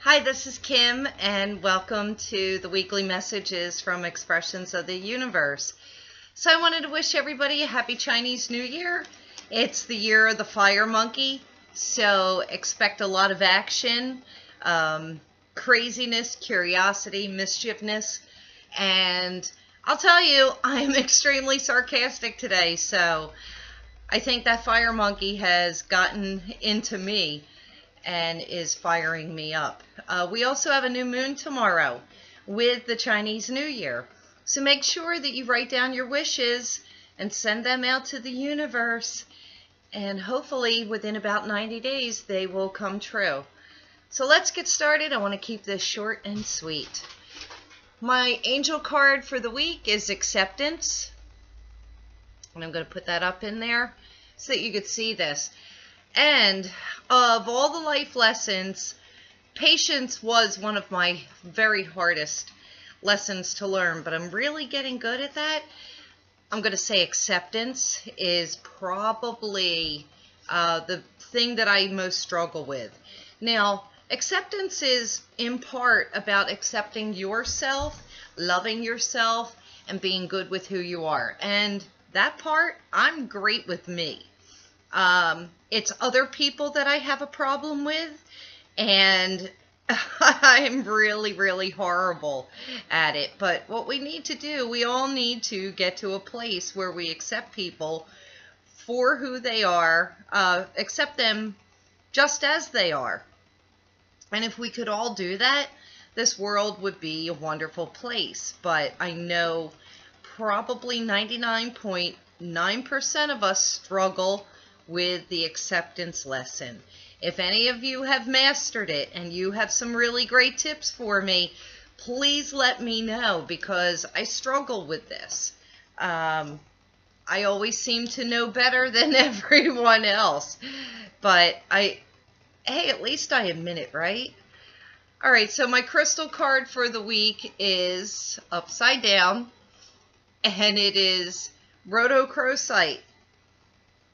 Hi, this is Kim, and welcome to the weekly messages from Expressions of the Universe. So, I wanted to wish everybody a happy Chinese New Year. It's the year of the fire monkey, so expect a lot of action, craziness, curiosity, mischiefness, and I'll tell you, I'm extremely sarcastic today, so I think that fire monkey has gotten into me and is firing me up. We also have a new moon tomorrow with the Chinese New Year. So make sure that you write down your wishes and send them out to the universe. And hopefully within about 90 days, they will come true. So let's get started. I want to keep this short and sweet. My angel card for the week is acceptance. And I'm going to put that up in there so that you could see this. And of all the life lessons, patience was one of my very hardest lessons to learn, but I'm really getting good at that. I'm going to say acceptance is probably the thing that I most struggle with. Now, acceptance is in part about accepting yourself, loving yourself, and being good with who you are. And that part, I'm great with me. It's other people that I have a problem with, and I'm really, really horrible at it. But what we need to do, we all need to get to a place where we accept people for who they are, accept them just as they are. And if we could all do that, this world would be a wonderful place. But I know probably 99.9% of us struggle with the acceptance lesson. If any of you have mastered it and you have some really great tips for me, please let me know, because I struggle with this. I always seem to know better than everyone else, but hey, at least I admit it, right? All right, so my crystal card for the week is upside down, and it is rhodochrosite.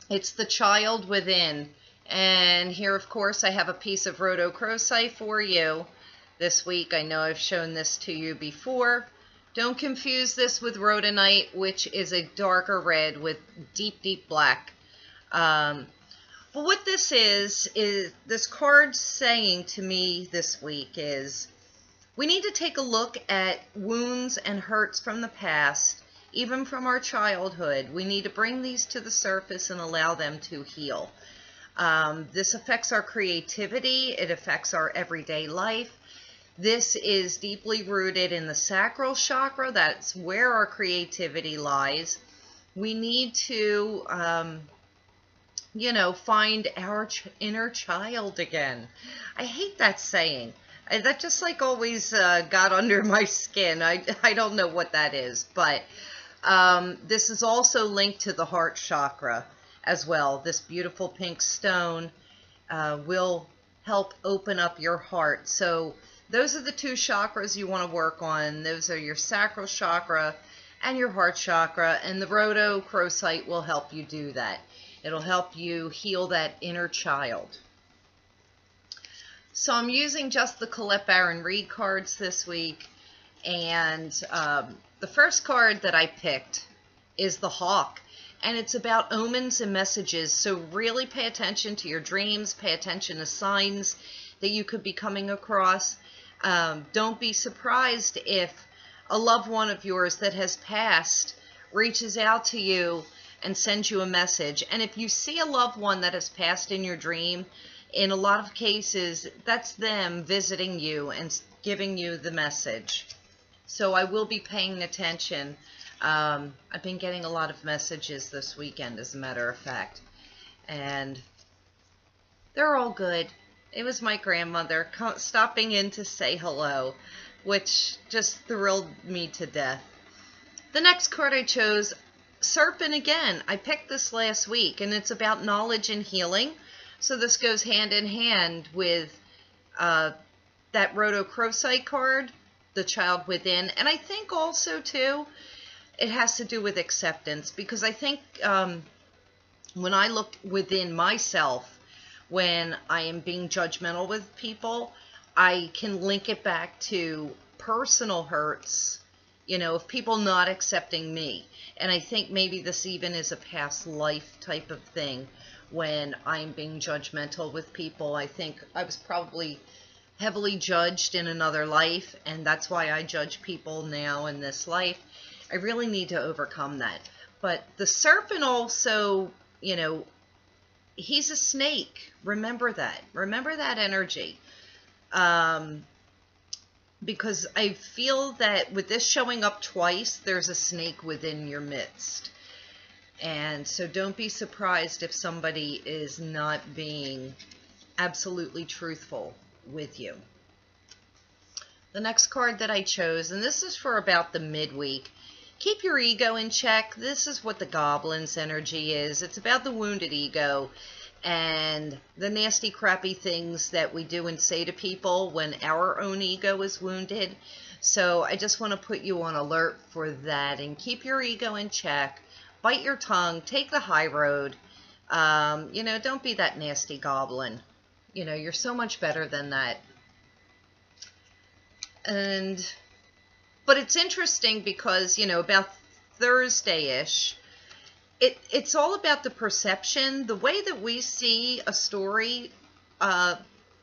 It's the child within. And here, of course, I have a piece of rhodochrosite for you this week. I know I've shown this to you before. Don't confuse this with rhodonite, which is a darker red with deep, deep black. But what this is this card saying to me this week is, we need to take a look at wounds and hurts from the past, even from our childhood. We need to bring these to the surface and allow them to heal. This affects our creativity. It affects our everyday life. This is deeply rooted in the sacral chakra. That's where our creativity lies. We need to, find our inner child again. I hate that saying. That just always got under my skin. I don't know what that is, but this is also linked to the heart chakra as well. This beautiful pink stone will help open up your heart. So those are the two chakras you want to work on. Those are your sacral chakra and your heart chakra, and the rhodochrosite will help you do that. It'll help you heal that inner child. So I'm using just the Colette Baron Reid cards this week, and the first card that I picked is the Hawk, and it's about omens and messages. So really pay attention to your dreams, pay attention to signs that you could be coming across. Don't be surprised if a loved one of yours that has passed reaches out to you and sends you a message. And if you see a loved one that has passed in your dream, in a lot of cases, that's them visiting you and giving you the message. So I will be paying attention. I've been getting a lot of messages this weekend, as a matter of fact. And they're all good. It was my grandmother stopping in to say hello, which just thrilled me to death. The next card I chose, Serpent again. I picked this last week, and it's about knowledge and healing. So this goes hand in hand with that rhodochrosite card, the child within. And I think also, too, it has to do with acceptance, because I think when I look within myself, when I am being judgmental with people, I can link it back to personal hurts, of people not accepting me. And I think maybe this even is a past life type of thing when I'm being judgmental with people. I think I was probably heavily judged in another life, and that's why I judge people now in this life. I really need to overcome that. But the serpent also, he's a snake. Remember that. Remember that energy. Because I feel that with this showing up twice, there's a snake within your midst. And so don't be surprised if somebody is not being absolutely truthful with you. The next card that I chose, and this is for about the midweek. Keep your ego in check. This is what the Goblin's energy is. It's about the wounded ego and the nasty, crappy things that we do and say to people when our own ego is wounded. So I just want to put you on alert for that, and keep your ego in check. Bite your tongue. Take the high road. Don't be that nasty goblin. You're so much better than that. But it's interesting because, about Thursday-ish, it's all about the perception, the way that we see a story that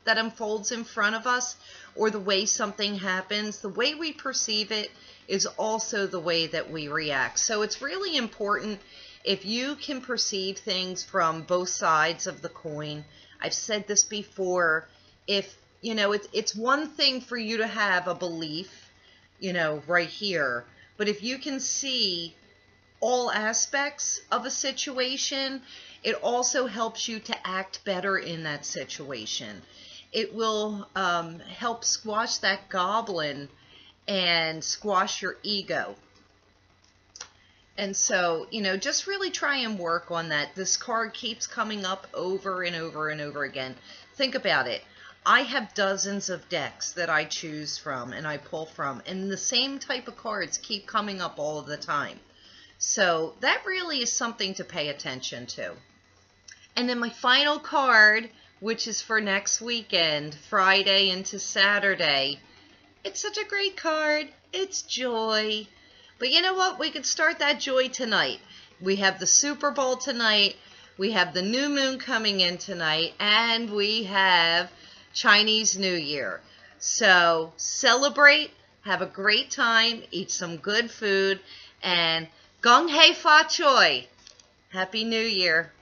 unfolds in front of us, or the way something happens. The way we perceive it is also the way that we react. So it's really important if you can perceive things from both sides of the coin. I've said this before. If, it's one thing for you to have a belief, right here. But if you can see all aspects of a situation, it also helps you to act better in that situation. It will help squash that goblin and squash your ego. And so, just really try and work on that. This card keeps coming up over and over and over again. Think about it. I have dozens of decks that I choose from and I pull from, and the same type of cards keep coming up all of the time. So that really is something to pay attention to. And then my final card, which is for next weekend, Friday into Saturday. It's such a great card. It's joy. But you know what? We could start that joy tonight. We have the Super Bowl tonight. We have the new moon coming in tonight. And we have Chinese New Year. So celebrate. Have a great time. Eat some good food. And Gong Hei Fa Choi. Happy New Year.